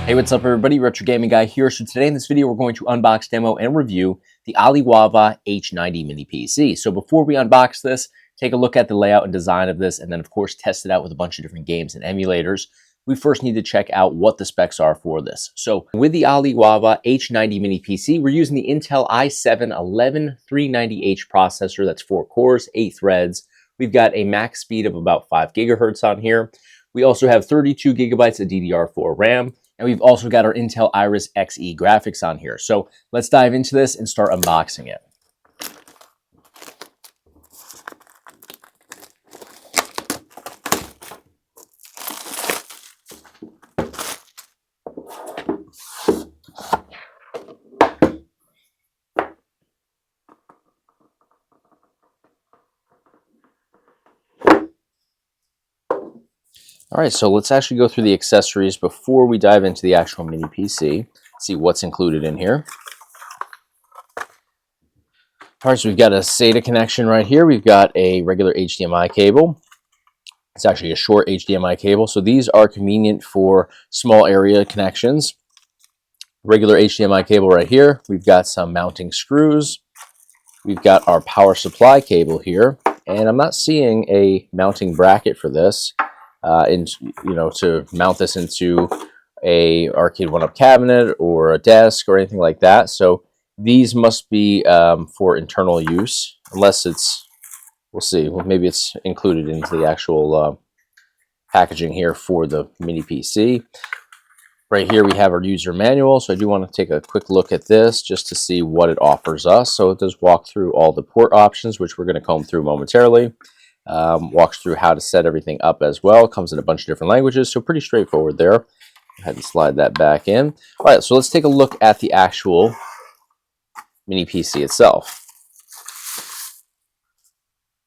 Hey, what's up everybody, Retro Gaming Guy here. So today in this video, we're going to unbox, demo, and review the Alliwava H90 Mini PC. So before we unbox this, take a look at the layout and design of this, and then of course test it out with a bunch of different games and emulators. We first need to check out what the specs are for this. So with the Alliwava H90 Mini PC, we're using the Intel i7-11390H processor. That's 4 cores, 8 threads. We've got a max speed of about 5 gigahertz on here. We also have 32 gigabytes of DDR4 RAM. And we've also got our Intel Iris Xe graphics on here. So let's dive into this and start unboxing it. All right, so let's actually go through the accessories before we dive into the actual mini PC, see what's included in here. All right, so we've got a SATA connection right here. We've got a regular HDMI cable. It's actually a short HDMI cable, so these are convenient for small area connections. Regular HDMI cable right here. We've got some mounting screws. We've got our power supply cable here, and I'm not seeing a mounting bracket for this. To mount this into a arcade one-up cabinet or a desk or anything like that. So these must be for internal use, unless it's, we'll see. Well, maybe it's included into the actual packaging here for the mini PC. Right here we have our user manual, so I do want to take a quick look at this just to see what it offers us. So it does walk through all the port options, which we're going to comb through momentarily. Walks through how to set everything up as well. Comes in a bunch of different languages, so pretty straightforward there. Go ahead and slide that back in. All right, so let's take a look at the actual mini PC itself.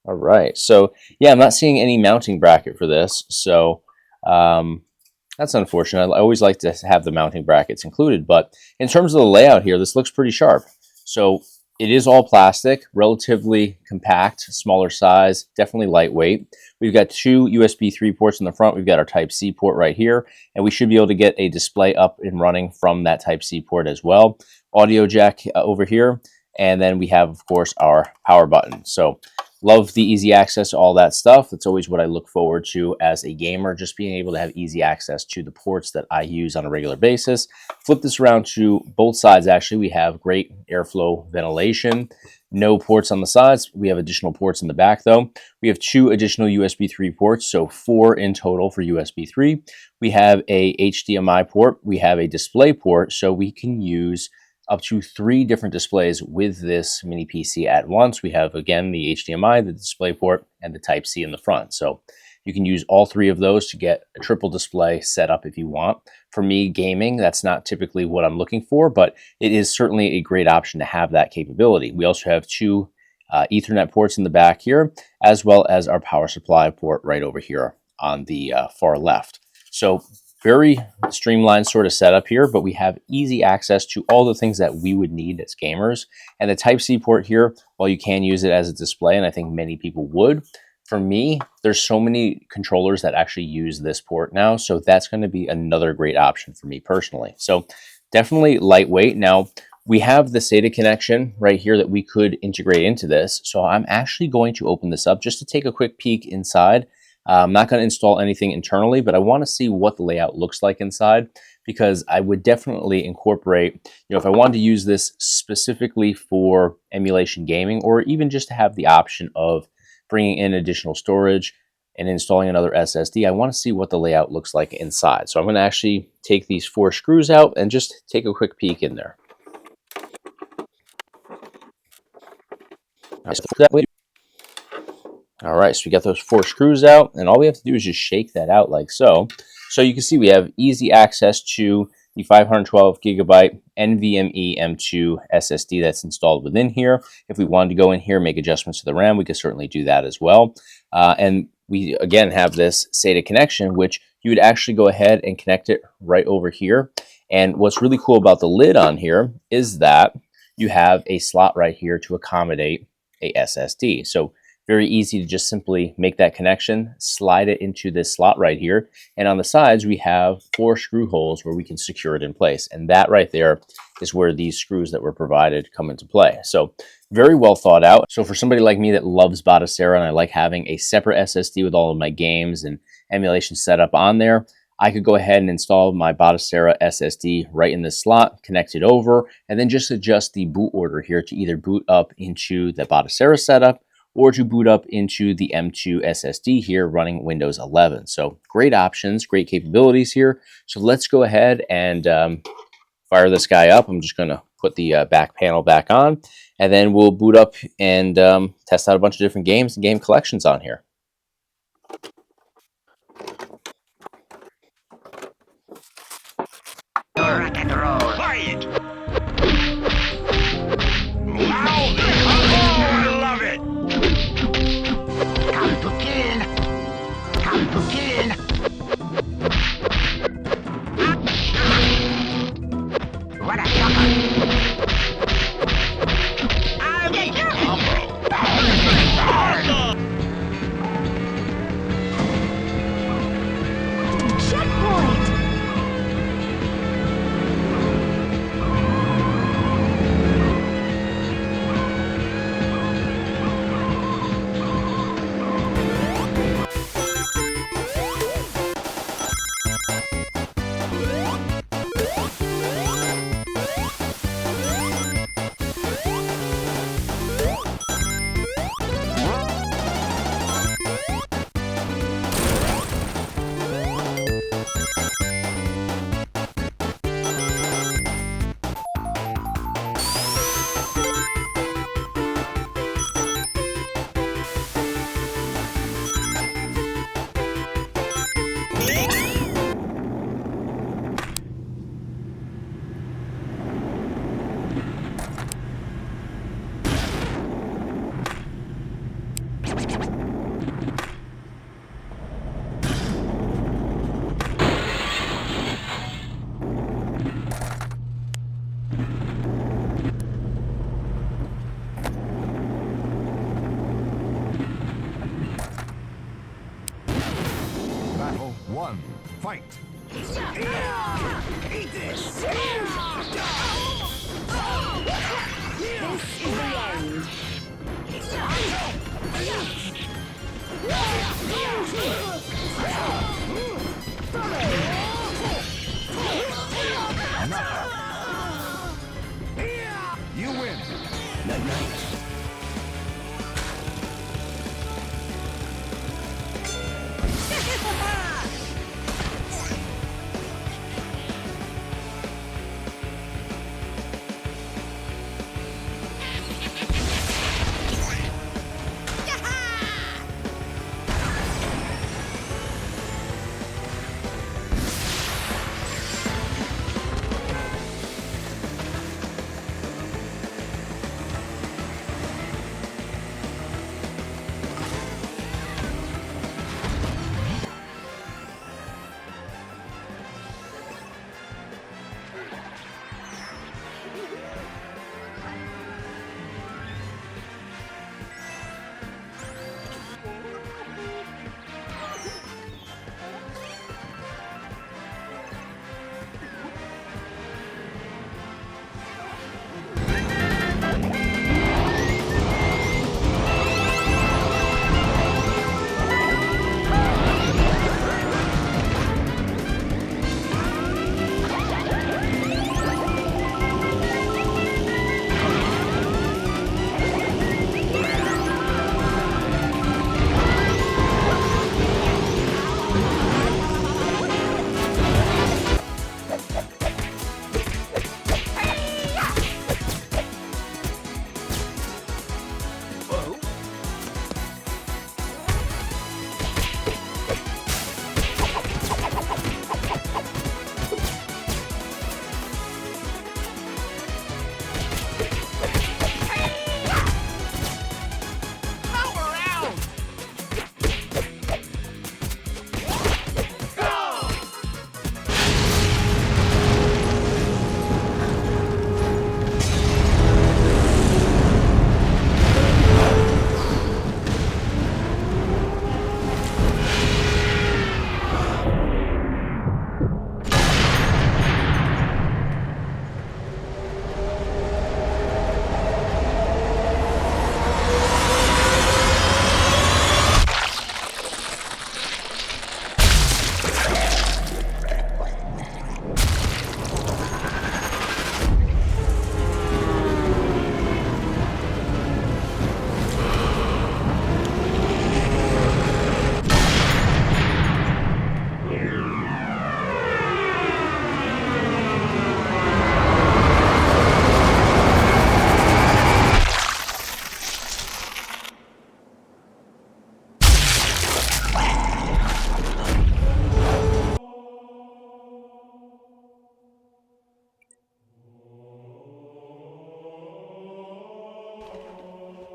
All right, so yeah, I'm not seeing any mounting bracket for this, so that's unfortunate. I always like to have the mounting brackets included, but in terms of the layout here, this looks pretty sharp. So it is all plastic, relatively compact, smaller size, definitely lightweight. We've got 2 USB 3 ports in the front. We've got our Type-C port right here, and we should be able to get a display up and running from that Type-C port as well. Audio jack over here, and then we have, of course, our power button. So love the easy access to all that stuff. That's always what I look forward to as a gamer, just being able to have easy access to the ports that I use on a regular basis. Flip this around to both sides. Actually, we have great airflow ventilation. No ports on the sides. We have additional ports in the back, though. We have 2 additional USB 3 ports, so 4 in total for USB 3. We have a HDMI port. We have a display port, so we can use up to 3 different displays with this mini PC at once. We have, again, the HDMI, the display port, and the Type-C in the front. So you can use all 3 of those to get a triple display set up if you want. For me, gaming, that's not typically what I'm looking for, but it is certainly a great option to have that capability. We also have 2 Ethernet ports in the back here, as well as our power supply port right over here on the far left. So very streamlined sort of setup here, but we have easy access to all the things that we would need as gamers. And the Type-C port here, while you can use it as a display, and I think many people would, for me, there's so many controllers that actually use this port now, so that's going to be another great option for me personally. So definitely lightweight. Now, we have the SATA connection right here that we could integrate into this, so I'm actually going to open this up just to take a quick peek inside. I'm not going to install anything internally, but I want to see what the layout looks like inside, because I would definitely incorporate, if I wanted to use this specifically for emulation gaming, or even just to have the option of bringing in additional storage and installing another SSD, I want to see what the layout looks like inside. So I'm going to actually take these 4 screws out and just take a quick peek in there. All right, so we got those 4 screws out, and all we have to do is just shake that out like so. So you can see we have easy access to the 512 gigabyte NVMe M2 SSD that's installed within here. If we wanted to go in here, make adjustments to the RAM, we could certainly do that as well. And we, again, have this SATA connection, which you would actually go ahead and connect it right over here. And what's really cool about the lid on here is that you have a slot right here to accommodate a SSD. So Very easy to just simply make that connection, slide it into this slot right here. And on the sides, we have 4 screw holes where we can secure it in place. And that right there is where these screws that were provided come into play. So very well thought out. So for somebody like me that loves Batocera and I like having a separate SSD with all of my games and emulation set up on there, I could go ahead and install my Batocera SSD right in this slot, connect it over, and then just adjust the boot order here to either boot up into the Batocera setup or to boot up into the M2 SSD here running Windows 11. So great options, great capabilities here. So let's go ahead and fire this guy up. I'm just going to put the back panel back on, and then we'll boot up and test out a bunch of different games and game collections on here. Rock and roll. Fight! Wow! Oh, I love it! Kampukin! Kampukin! What a sucker! I'll get your combo! Checkpoint! Battle 1. Fight! Eat this! This is the end. You win! Night-night.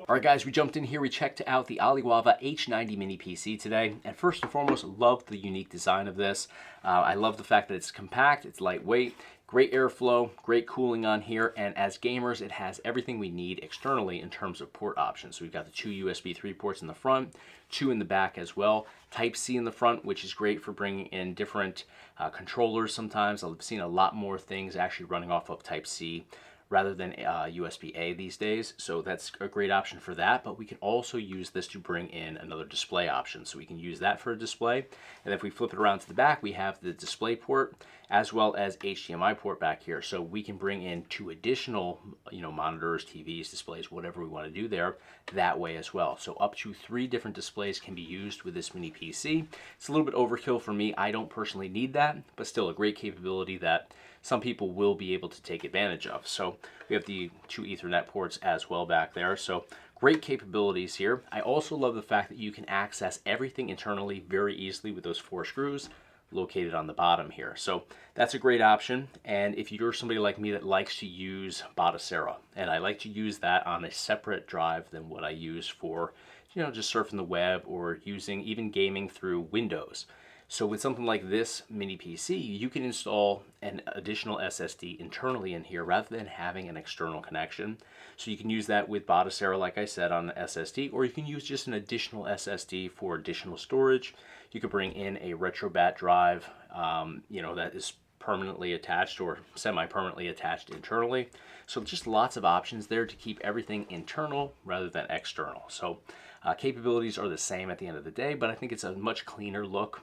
All right, guys, we jumped in here. We checked out the Alliwava H90 Mini PC today. And first and foremost, love the unique design of this. I love the fact that it's compact, it's lightweight, great airflow, great cooling on here. And as gamers, it has everything we need externally in terms of port options. So we've got the 2 USB 3 ports in the front, 2 in the back as well. Type-C in the front, which is great for bringing in different controllers sometimes. I've seen a lot more things actually running off of Type-C rather than USB-A these days. So that's a great option for that, but we can also use this to bring in another display option. So we can use that for a display. And if we flip it around to the back, we have the display port as well as HDMI port back here. So we can bring in 2 additional, monitors, TVs, displays, whatever we want to do there that way as well. So up to 3 different displays can be used with this mini PC. It's a little bit overkill for me. I don't personally need that, but still a great capability that some people will be able to take advantage of. So we have the 2 Ethernet ports as well back there. So great capabilities here. I also love the fact that you can access everything internally very easily with those 4 screws located on the bottom here. So that's a great option. And if you're somebody like me that likes to use Batocera, and I like to use that on a separate drive than what I use for, just surfing the web or using even gaming through Windows. So with something like this mini PC, you can install an additional SSD internally in here rather than having an external connection. So you can use that with Batocera, like I said, on the SSD, or you can use just an additional SSD for additional storage. You could bring in a RetroBat drive, that is permanently attached or semi-permanently attached internally. So just lots of options there to keep everything internal rather than external. So capabilities are the same at the end of the day, but I think it's a much cleaner look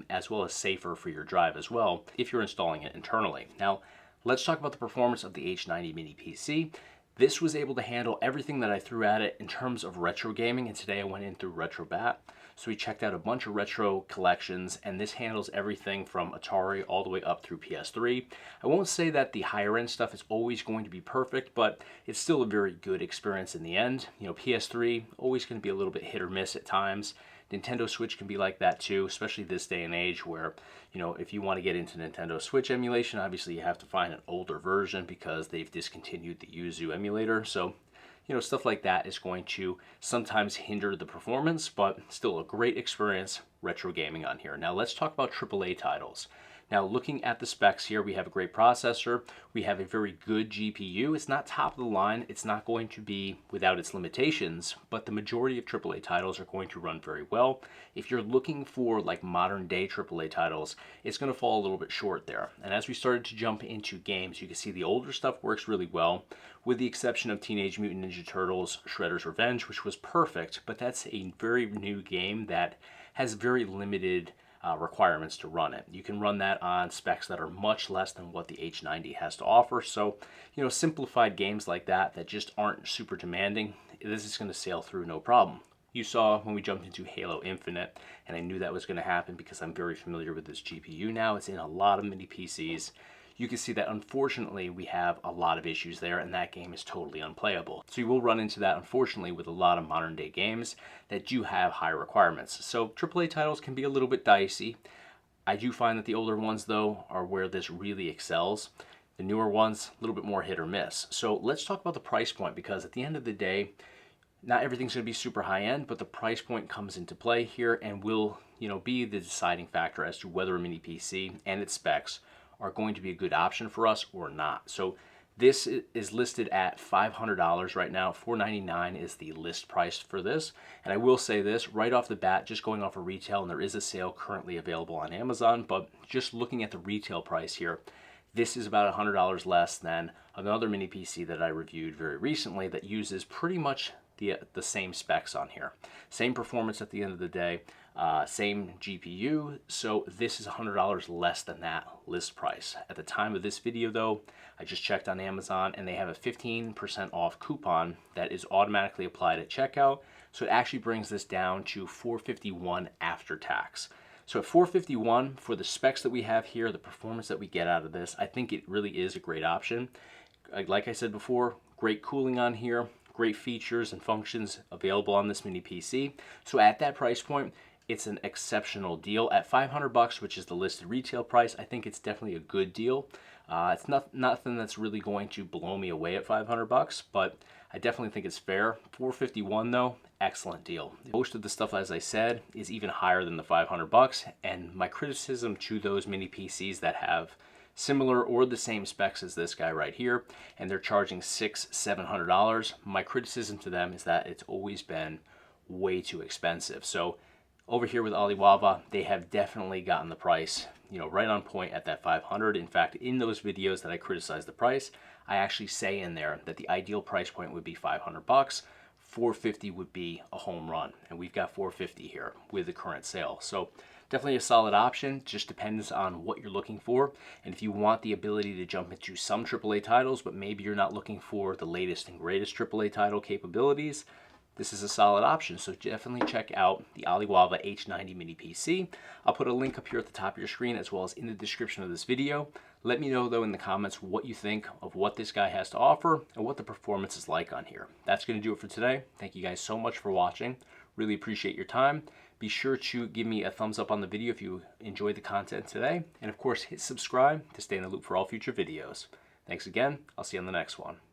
as well as safer for your drive as well if you're installing it internally. Now, let's talk about the performance of the H90 Mini PC. This was able to handle everything that I threw at it in terms of retro gaming, and today I went in through RetroBat. So we checked out a bunch of retro collections, and this handles everything from Atari all the way up through PS3. I won't say that the higher end stuff is always going to be perfect, but it's still a very good experience in the end. PS3, always going to be a little bit hit or miss at times. Nintendo Switch can be like that too, especially this day and age where, if you want to get into Nintendo Switch emulation, obviously you have to find an older version because they've discontinued the Yuzu emulator. So stuff like that is going to sometimes hinder the performance, but still a great experience retro gaming on here. Now let's talk about AAA titles. Now looking at the specs here, we have a great processor. We have a very good GPU. It's not top of the line. It's not going to be without its limitations, but the majority of AAA titles are going to run very well. If you're looking for like modern day AAA titles, it's going to fall a little bit short there. And as we started to jump into games, you can see the older stuff works really well, with the exception of Teenage Mutant Ninja Turtles Shredder's Revenge, which was perfect, but that's a very new game that has very limited requirements to run it. You can run that on specs that are much less than what the H90 has to offer. So, simplified games like that just aren't super demanding, this is going to sail through no problem. You saw when we jumped into Halo Infinite, and I knew that was going to happen because I'm very familiar with this GPU now. It's in a lot of mini PCs. You can see that unfortunately we have a lot of issues there, and that game is totally unplayable. So you will run into that unfortunately with a lot of modern day games that do have high requirements. So AAA titles can be a little bit dicey. I do find that the older ones though are where this really excels. The newer ones, a little bit more hit or miss. So let's talk about the price point, because at the end of the day, not everything's going to be super high end, but the price point comes into play here and will, be the deciding factor as to whether a mini PC and its specs are going to be a good option for us or not. So this is listed at $500 right now. $499 is the list price for this. And I will say this right off the bat, just going off of retail, and there is a sale currently available on Amazon, but just looking at the retail price here, this is about $100 less than another mini PC that I reviewed very recently that uses pretty much the same specs on here. Same performance at the end of the day, same GPU, so this is $100 less than that list price. At the time of this video though, I just checked on Amazon and they have a 15% off coupon that is automatically applied at checkout, so it actually brings this down to $451 after tax. So at $451 for the specs that we have here, the performance that we get out of this, I think it really is a great option. Like I said before, great cooling on here, great features and functions available on this mini PC. So at that price point, it's an exceptional deal. At $500, which is the listed retail price, I think it's definitely a good deal. It's nothing that's really going to blow me away at $500, but I definitely think it's fair. $451 though, excellent deal. Most of the stuff, as I said, is even higher than the $500, and my criticism to those mini PCs that have similar or the same specs as this guy right here, and they're charging $600-700, my criticism to them is that it's always been way too expensive. So over here with Alliwava, they have definitely gotten the price, you know, right on point at that 500. In fact, in those videos that I criticize the price, I actually say in there that the ideal price point would be 500 bucks. 450 would be a home run, and we've got 450 here with the current sale. So definitely a solid option. Just depends on what you're looking for, and if you want the ability to jump into some AAA titles, but maybe you're not looking for the latest and greatest AAA title capabilities, this is a solid option. So definitely check out the Alliwava H90 Mini PC. I'll put a link up here at the top of your screen as well as in the description of this video. Let me know though in the comments what you think of what this guy has to offer and what the performance is like on here. That's going to do it for today. Thank you guys so much for watching. Really appreciate your time. Be sure to give me a thumbs up on the video if you enjoyed the content today. And of course, hit subscribe to stay in the loop for all future videos. Thanks again. I'll see you on the next one.